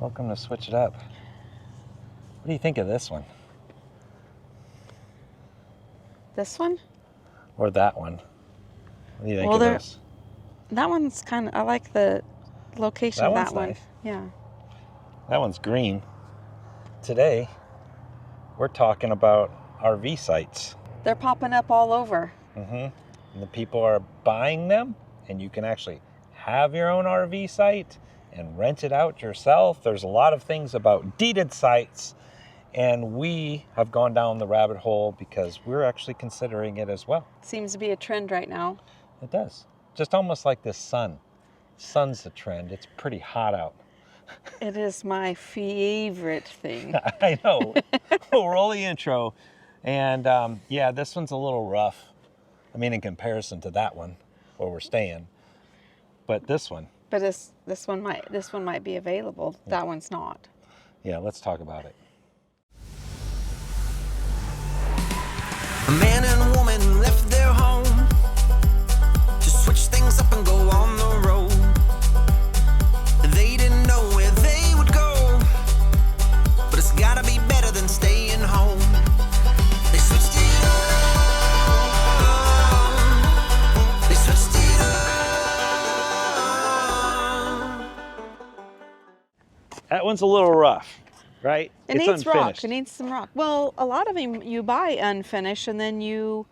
Welcome to Switch It Up. What do you think of this one? This one? Or that one? What do you think of this? That one's kind of, I like the location of that one. Nice. Yeah. That one's green. Today, we're talking about RV sites. They're popping up all over. And the people are buying them, and you can actually have your own RV site and rent it out yourself. There's a lot of things about deeded sites, and we have gone down the rabbit hole because we're actually considering it as well. Seems to be a trend right now. It does. Just almost like the sun. Sun's the trend. It's pretty hot out. It is my favorite thing. I know. We'll roll the intro. And yeah, this one's a little rough. I mean, in comparison to that one where we're staying. But this one. But this one might be available. That one's not. Yeah, let's talk about it. A man and a woman left their home to switch things up and go on the road. They didn't know where they would go, but it's gotta be better than staying home. They switched it up. They switched it up. That one's a little rough, right? It It's needs rock. unfinished. It needs some rock. Well, a lot of them you buy unfinished, and then you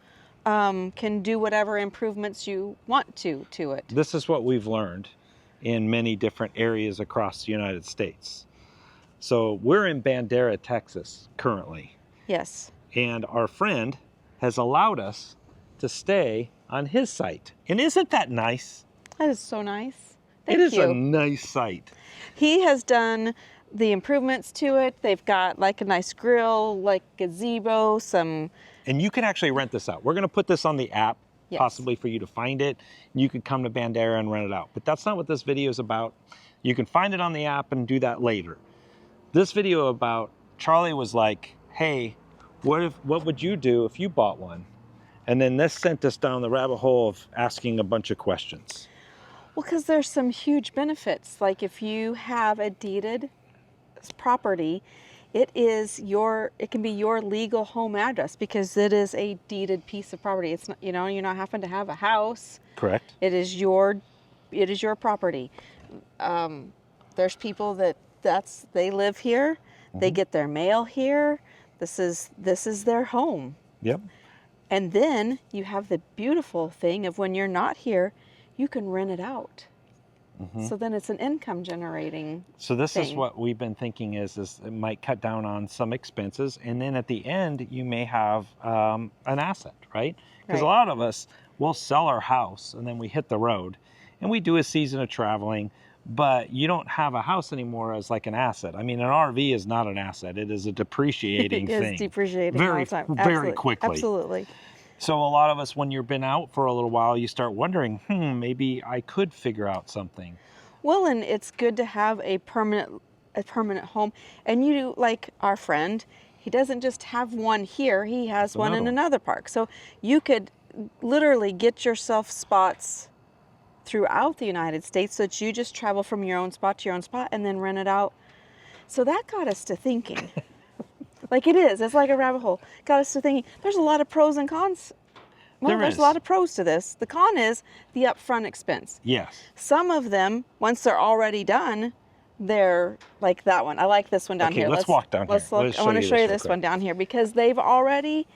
can do whatever improvements you want to it. This is what we've learned in many different areas across the United States. So we're in Bandera, Texas currently, Yes. and our friend has allowed us to stay on his site. And isn't that nice? That is so nice. Thank It is you. a nice site. He has done the improvements to it. They've got like a nice grill, like gazebo, some. And you can actually rent this out. We're going to put this on the app, Yes. possibly for you to find it. You could come to Bandera and rent it out. But that's not what this video is about. You can find it on the app and do that later. This video about Charlie was like, hey, what would you do if you bought one? And then this sent us down the rabbit hole of asking a bunch of questions. Well, because there's some huge benefits. Like if you have a deeded property, it can be your legal home address because it is a deeded piece of property. It's not, you're not having to have a house. Correct. It is your property. There's people they live here. They get their mail here. This is their home. Yep. And then you have the beautiful thing of when you're not here, you can rent it out. So then it's an income generating So this is thing. what we've been thinking is it might cut down on some expenses, and then at the end you may have an asset, right? Because a Right. lot of us will sell our house and then we hit the road and we do a season of traveling, but you don't have a house anymore as like an asset. I mean, an RV is not an asset; it is a depreciating It thing. is depreciating all the time. very Absolutely. quickly. Absolutely. So a lot of us, when you've been out for a little while, you start wondering, maybe I could figure out something. Well, and it's good to have a permanent home. And you, like our friend, he doesn't just have one here, he has one in another park. So you could literally get yourself spots throughout the United States so that you just travel from your own spot to your own spot and then rent it out. So that got us to thinking. It's like a rabbit hole. Got us to thinking, there's a lot of pros and cons. Well, There there's is. a lot of pros to this. The con is the upfront expense. Yes. Some of them, once they're already done, they're like that one. I like this one down Okay, here. let's walk down here. Let's look. Let's I want to show show you you this this real one down here because they've already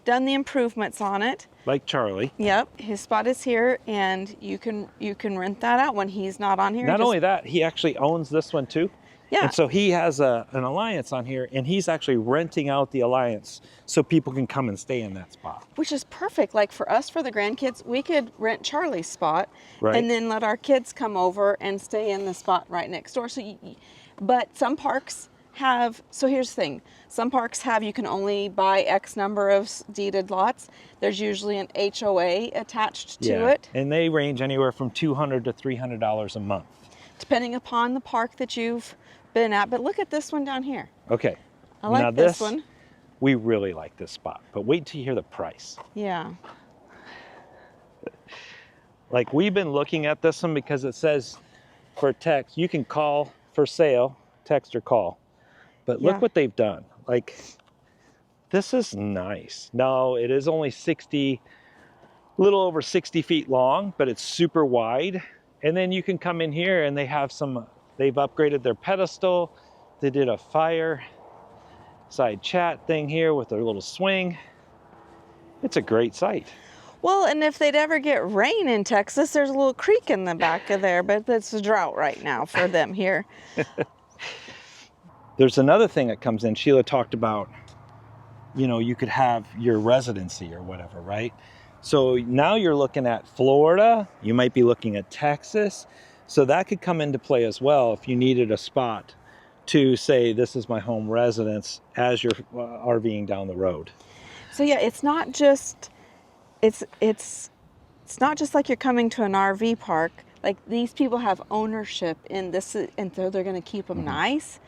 done the improvements on it. Like Charlie. Yep, his spot is here, and you can rent that out when he's not on here. Not only that, he actually owns this one too. Yeah. And so he has an alliance on here, and he's actually renting out the alliance so people can come and stay in that spot. Which is perfect. Like for us, for the grandkids, we could rent Charlie's spot Right. and then let our kids come over and stay in the spot right next door. But some parks have, so here's the thing. Some parks have, you can only buy X number of deeded lots. There's usually an HOA attached to it, And they range anywhere from $200 to $300 a month. depending upon the park that you've been at. But look at this one down here. Okay. I like now this one. We really like this spot, but wait till you hear the price. Yeah. Like we've been looking at this one because it says for text, you can call for sale text or call. But Yeah. look what they've done. Like, this is nice. No, it is only 60, a little over 60 feet long, but it's super wide. And then you can come in here and they have they've upgraded their pedestal. They did a fireside chat thing here with their little swing. It's a great site. Well, and if they'd ever get rain in Texas, there's a little creek in the back of there, but it's a drought right now for them here. There's another thing that comes in. Sheila talked about, you know, you could have your residency or whatever, right? So now you're looking at Florida, you might be looking at Texas. So that could come into play as well if you needed a spot to say, this is my home residence as you're RVing down the road. So yeah, it's not just not just like you're coming to an RV park. Like, these people have ownership in this, and so they're going to keep them nice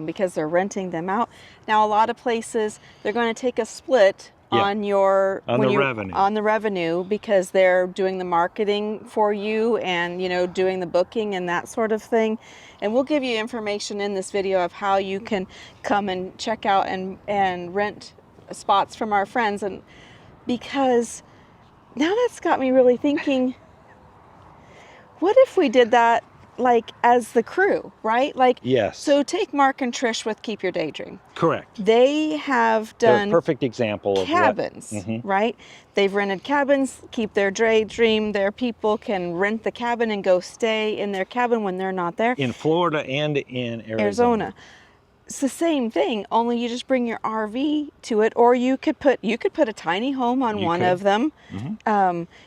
because they're renting them out. Now, a lot of places they're going to take a split on the revenue because they're doing the marketing for you and, you know, doing the booking and that sort of thing. And we'll give you information in this video of how you can come and check out and rent spots from our friends. And because now that's got me really thinking, what if we did that like as the crew, right? Like, yes. So take Mark and Trish with Keep Your Daydream. Correct. They have done They're a perfect example of cabins, right? They've rented cabins, keep their daydream. Their people can rent the cabin and go stay in their cabin when they're not there. In Florida and in Arizona. It's the same thing, only you just bring your RV to it, or you could put a tiny home on one of them.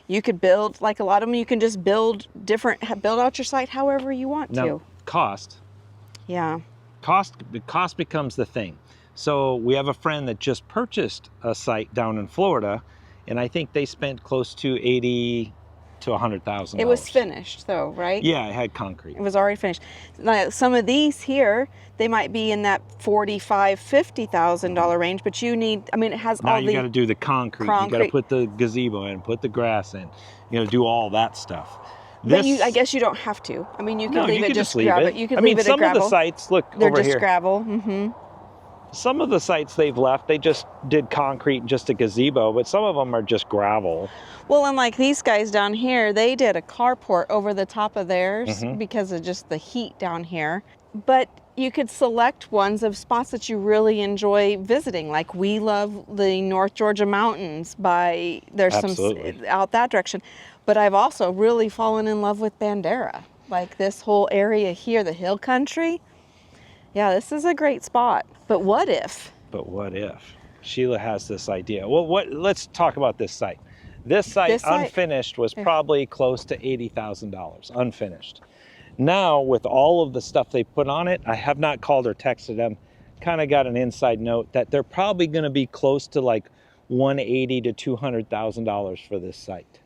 You could build, like a lot of them, you can just build out your site however you want to. Cost. Yeah. The cost becomes the thing. So we have a friend that just purchased a site down in Florida, and I think they spent close to $80,000 to $100,000. It was finished though, right? Yeah, it had concrete. It was already finished. Like some of these here, they might be in that $45,000-$50,000 range, but you need, I mean, it has now all you got to do the concrete. You got to put the gazebo in, put the grass in, you know, do all that stuff. But I guess you don't have to. I mean, you can leave it just gravel. You can leave it at gravel. Some of the sites, look they're over just here. gravel. Some of the sites they've left, they just did concrete and just a gazebo, but some of them are just gravel. Well, and like these guys down here, they did a carport over the top of theirs because of just the heat down here. But you could select ones of spots that you really enjoy visiting. Like we love the North Georgia mountains there's Absolutely. some out that direction. But I've also really fallen in love with Bandera. Like this whole area here, the hill country. Yeah, this is a great spot. But what if? Sheila has this idea. Well, let's talk about this site. This site unfinished was probably close to $80,000 unfinished. Now, with all of the stuff they put on it, I have not called or texted them, kind of got an inside note that they're probably going to be close to like $180,000 to $200,000 for this site.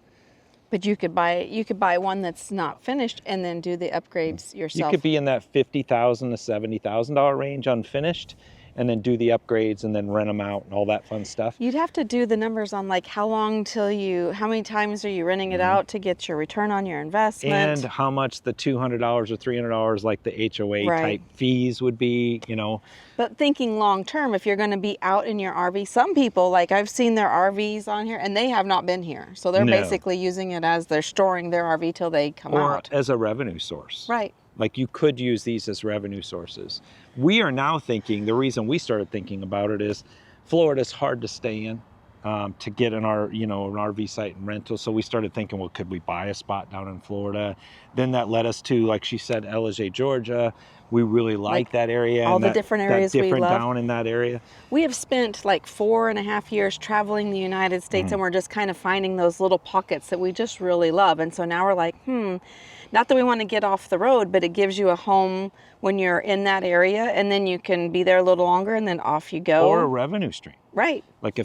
But you could buy one that's not finished and then do the upgrades yourself. You could be in that $50,000 to $70,000 range unfinished, and then do the upgrades and then rent them out and all that fun stuff. You'd have to do the numbers on like how many times are you renting it out to get your return on your investment. And how much the $200 or $300 like the HOA type fees would be, you know. But thinking long term, if you're going to be out in your RV, some people, like I've seen their RVs on here and they have not been here. So they're basically using it as they're storing their RV till they come out. Or as a revenue source. Right. Like you could use these as revenue sources. We are now thinking, the reason we started thinking about it is Florida's hard to stay in, to get an RV site and rental. So we started thinking, well, could we buy a spot down in Florida? Then that led us to, like she said, Ellijay, Georgia. We really like that area. All the different areas we love. Down in that area. We have spent like 4.5 years traveling the United States and we're just kind of finding those little pockets that we just really love. And so now we're like, not that we want to get off the road, but it gives you a home when you're in that area and then you can be there a little longer and then off you go. Or a revenue stream. Right. Like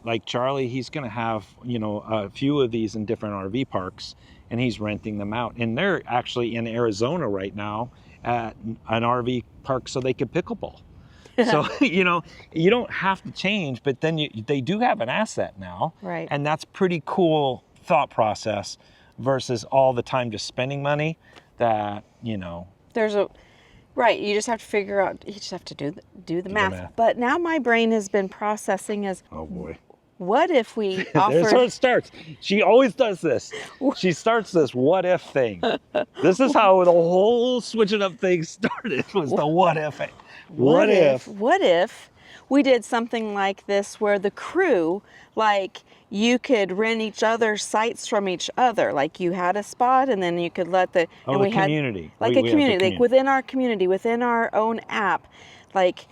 like Charlie, he's going to have, a few of these in different RV parks and he's renting them out. And they're actually in Arizona right now at an RV park so they could pickleball. So, you don't have to change, but then they do have an asset now. Right. And that's pretty cool thought process versus all the time just spending money that, Right. You just have to figure out. You just have to do the math. But now my brain has been processing as. Oh boy. What if we There's offered? how it starts. She always does this. She starts this what if thing. This is how the whole switching up thing started. Was the what if? What if? What if we did something like this where the crew, like, you could rent each other's sites from each other. Like, you had a spot, and then you could let the and we community. Had like a community, like within our community, within our own app, like.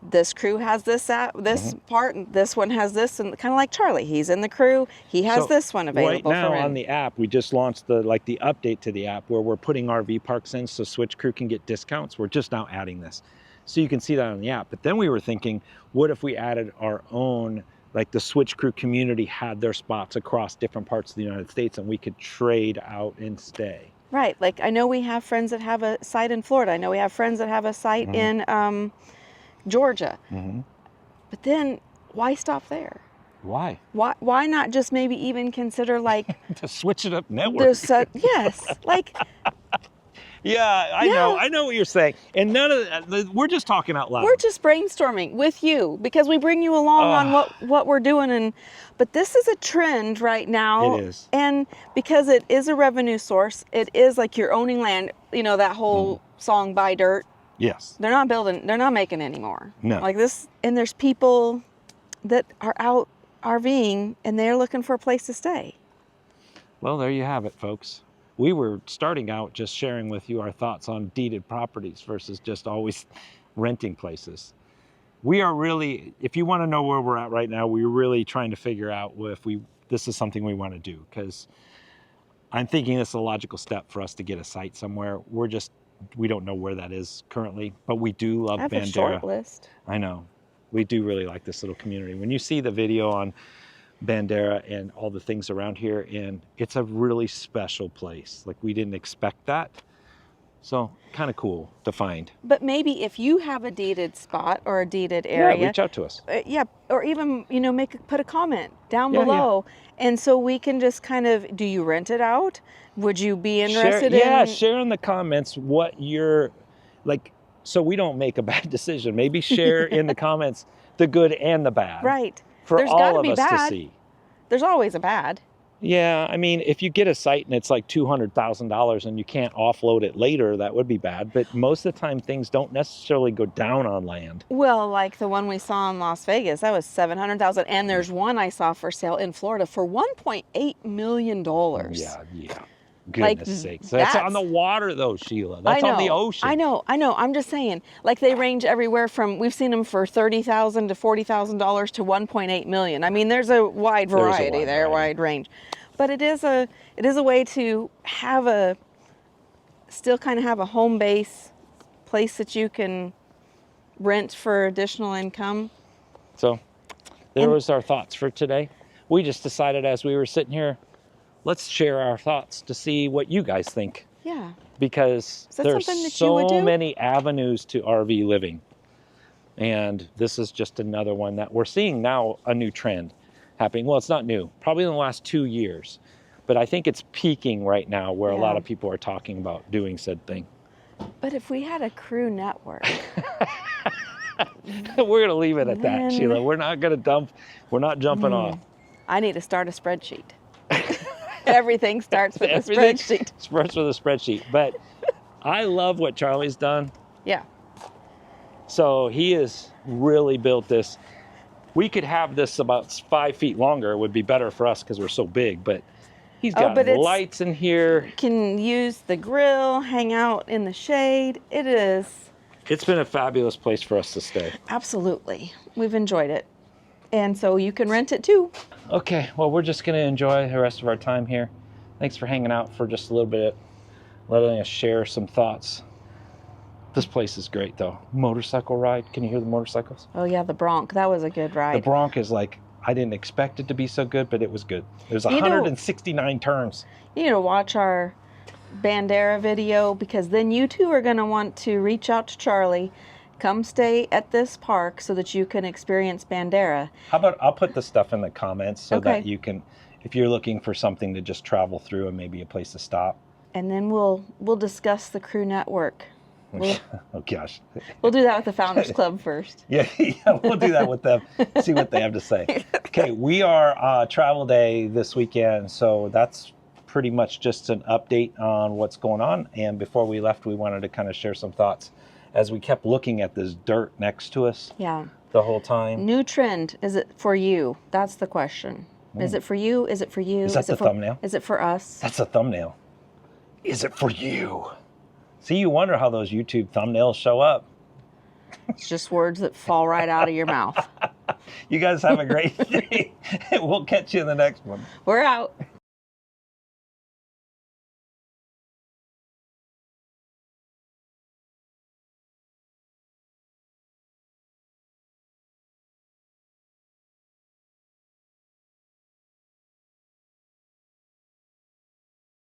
This crew has this app, this part, and this one has this, and kind of like Charlie, he's in the crew. He has this one available. Right now for on the app, we just launched the update to the app where we're putting RV parks in, so Switch crew can get discounts. We're just now adding this, so you can see that on the app. But then we were thinking, what if we added our own? Like the Switch crew community had their spots across different parts of the United States, and we could trade out and stay. Right. Like I know we have friends that have a site in Florida. I know we have friends that have a site in. Georgia. But then why stop there? Why? Why not just maybe even consider like to switch it up network? Yes, like yeah, I know what you're saying. And none of that, we're just talking out loud. We're just brainstorming with you because we bring you along on what we're doing, but this is a trend right now. It is. And because it is a revenue source, it is like you're owning land, you know, that whole song Buy Dirt. Yes. They're not making anymore. No. Like this, and there's people that are out RVing and they're looking for a place to stay. Well, there you have it, folks. We were starting out just sharing with you our thoughts on deeded properties versus just always renting places. We are really, if you want to know where we're at right now, we're really trying to figure out if this is something we want to do, because I'm thinking it's a logical step for us to get a site somewhere. We don't know where that is currently, but we do love Bandera. I have a short list. I know. We do really like this little community. When you see the video on Bandera and all the things around here, and it's a really special place. Like, we didn't expect that. So kind of cool to find. But maybe if you have a deeded spot or a deeded area, yeah, reach out to us. Yeah, or even put a comment down below, and so we can just kind of, do you rent it out? Would you be interested in? Yeah, share in the comments what you're like, so we don't make a bad decision. Maybe share in the comments the good and the bad. Right. For There's all of be us bad. to see. There's always a bad. Yeah, I mean, if you get a site and it's like $200,000 and you can't offload it later, that would be bad. But most of the time, things don't necessarily go down on land. Well, like the one we saw in Las Vegas, that was $700,000, and there's one I saw for sale in Florida for $1.8 million. Yeah. Goodness sakes. That's on the water, though, Sheila. That's on the ocean. I know. I'm just saying, like, they range everywhere from, we've seen them for $30,000 to $40,000 to $1.8 million. I mean, there's a wide variety there, wide range. But it is a way to still kind of have a home base place that you can rent for additional income. So there was our thoughts for today. We just decided as we were sitting here, let's share our thoughts to see what you guys think. Yeah. Because there's so many avenues to RV living. And this is just another one that we're seeing now, a new trend happening. Well, it's not new, probably in the last 2 years. But I think it's peaking right now where a lot of people are talking about doing said thing. But if we had a crew network. We're going to leave it at that, Sheila. We're not going to dump. We're not jumping off. I need to start a spreadsheet. Everything starts with a spreadsheet. Starts with a spreadsheet. But I love what Charlie's done. Yeah. So he has really built this. We could have this about 5 feet longer. It would be better for us because we're so big. But he's got lights in here. Can use the grill, hang out in the shade. It's been a fabulous place for us to stay. Absolutely. We've enjoyed it. And so you can rent it too. Okay, well, we're just going to enjoy the rest of our time here. Thanks for hanging out for just a little bit, letting us share some thoughts. This place is great, though. Motorcycle ride. Can you hear the motorcycles? Oh, yeah, the Bronc. That was a good ride. The Bronc is like, I didn't expect it to be so good, but it was good. There's 169 turns. You need to watch our Bandera video, because then you two are going to want to reach out to Charlie. Come stay at this park so that you can experience Bandera. How about I'll put the stuff in the comments so that you can, if you're looking for something to just travel through and maybe a place to stop. And then we'll discuss the crew network. Oh gosh. We'll do that with the Founders Club first. Yeah, we'll do that with them. See what they have to say. Okay, we are travel day this weekend, so that's pretty much just an update on what's going on. And before we left, we wanted to kind of share some thoughts as we kept looking at this dirt next to us. Yeah. The whole time. New trend. Is it for you? That's the question. Is it for you? Is it for you? Is that the thumbnail? Is it for us? That's a thumbnail. Is it for you? See, you wonder how those YouTube thumbnails show up. It's just words that fall right out of your mouth. You guys have a great day. We'll catch you in the next one. We're out.